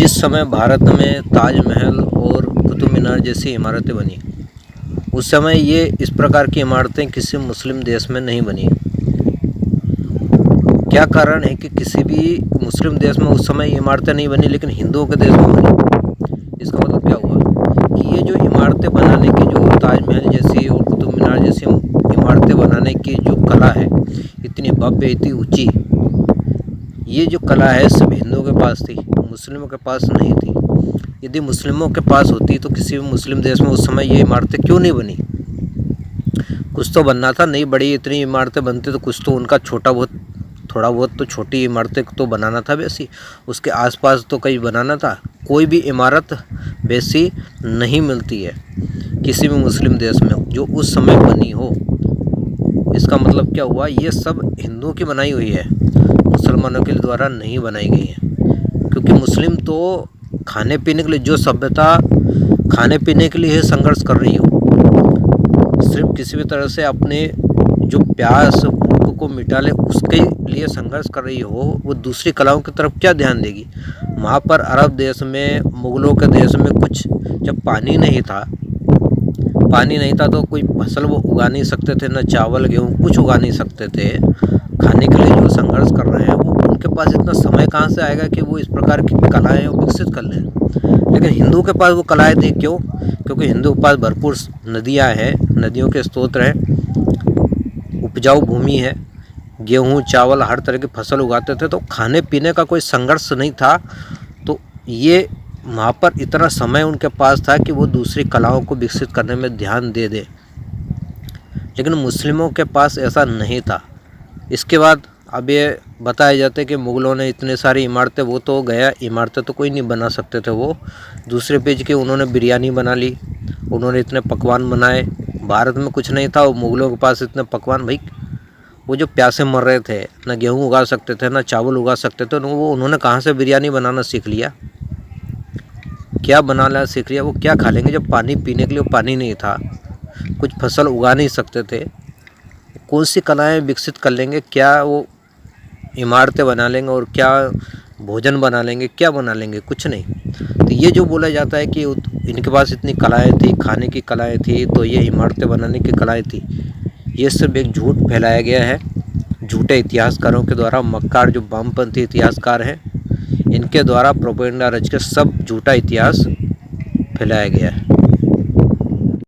जिस समय भारत में ताजमहल और कुतुब मीनार जैसी इमारतें बनी, उस समय ये इस प्रकार की इमारतें किसी मुस्लिम देश में नहीं बनी। क्या कारण है कि किसी भी मुस्लिम देश में उस समय इमारतें नहीं बनी लेकिन हिंदुओं के देश में बनी? इसका मतलब क्या हुआ कि ये जो इमारतें बनाने की, जो ताजमहल जैसी और कुतुब मीनार जैसी इमारतें बनाने की जो कला है, इतनी भव्य, इतनी ऊंची, ये जो कला है सब हिंदुओं के पास थी, मुस्लिमों के पास नहीं थी। यदि मुस्लिमों के पास होती तो किसी भी मुस्लिम देश में उस समय ये इमारतें क्यों नहीं बनी? कुछ तो बनना था, नहीं बड़ी इतनी इमारतें बनती तो कुछ तो उनका थोड़ा बहुत तो छोटी इमारतें तो बनाना था वैसी, उसके आसपास तो कहीं बनाना था। कोई भी इमारत वैसी नहीं मिलती है किसी भी मुस्लिम देश में जो उस समय बनी हो। इसका मतलब क्या हुआ? ये सब हिंदुओं की बनाई हुई है, मुसलमानों के द्वारा नहीं बनाई गई है। क्योंकि मुस्लिम तो खाने पीने के लिए, जो सभ्यता खाने पीने के लिए संघर्ष कर रही हो, सिर्फ किसी भी तरह से अपने जो प्यास भूख को मिटा ले उसके लिए संघर्ष कर रही हो, वो दूसरी कलाओं की तरफ क्या ध्यान देगी? वहाँ पर अरब देश में, मुग़लों के देश में कुछ जब पानी नहीं था तो कोई फसल वो उगा नहीं सकते थे, न चावल गेहूँ कुछ उगा नहीं सकते थे। खाने के लिए जो संघर्ष कर रहे हैं वो, उनके पास इतना समय कहाँ से आएगा कि वो इस प्रकार की कलाएँ विकसित कर लें? लेकिन हिंदुओं के पास वो कलाएँ थी। क्यों? क्योंकि हिंदुओं के पास भरपूर नदियाँ हैं, नदियों के स्रोत हैं, उपजाऊ भूमि है, गेहूँ चावल हर तरह की फसल उगाते थे, तो खाने पीने का कोई संघर्ष नहीं था। तो ये वहाँ पर इतना समय उनके पास था कि वो दूसरी कलाओं को विकसित करने में ध्यान दे दें। लेकिन मुस्लिमों के पास ऐसा नहीं था। इसके बाद अब ये बताया जाता है कि मुग़लों ने इतने सारी इमारतें, वो तो गया, इमारतें तो कोई नहीं बना सकते थे। वो दूसरे पेज के उन्होंने बिरयानी बना ली, उन्होंने इतने पकवान बनाए। भारत में कुछ नहीं था, वो मुग़लों के पास इतने पकवान। भाई वो जो प्यासे मर रहे थे, ना गेहूँ उगा सकते थे, ना चावल उगा सकते थे, वो उन्होंने कहाँ से बिरयानी बनाना सीख लिया? क्या बनाना सीख लिया? वो क्या खा लेंगे जब पानी पीने के लिए पानी नहीं था, कुछ फसल उगा नहीं सकते थे? कौन सी कलाएँ विकसित कर लेंगे? क्या वो इमारतें बना लेंगे और क्या भोजन बना लेंगे? क्या बना लेंगे? कुछ नहीं। तो ये जो बोला जाता है कि इनके पास इतनी कलाएँ थी, खाने की कलाएँ थी, तो ये इमारतें बनाने की कलाएँ थी, ये सब एक झूठ फैलाया गया है झूठे इतिहासकारों के द्वारा। मक्कार जो वामपंथी इतिहासकार हैं, इनके द्वारा प्रोपेगेंडा रच के सब झूठा इतिहास फैलाया गया है।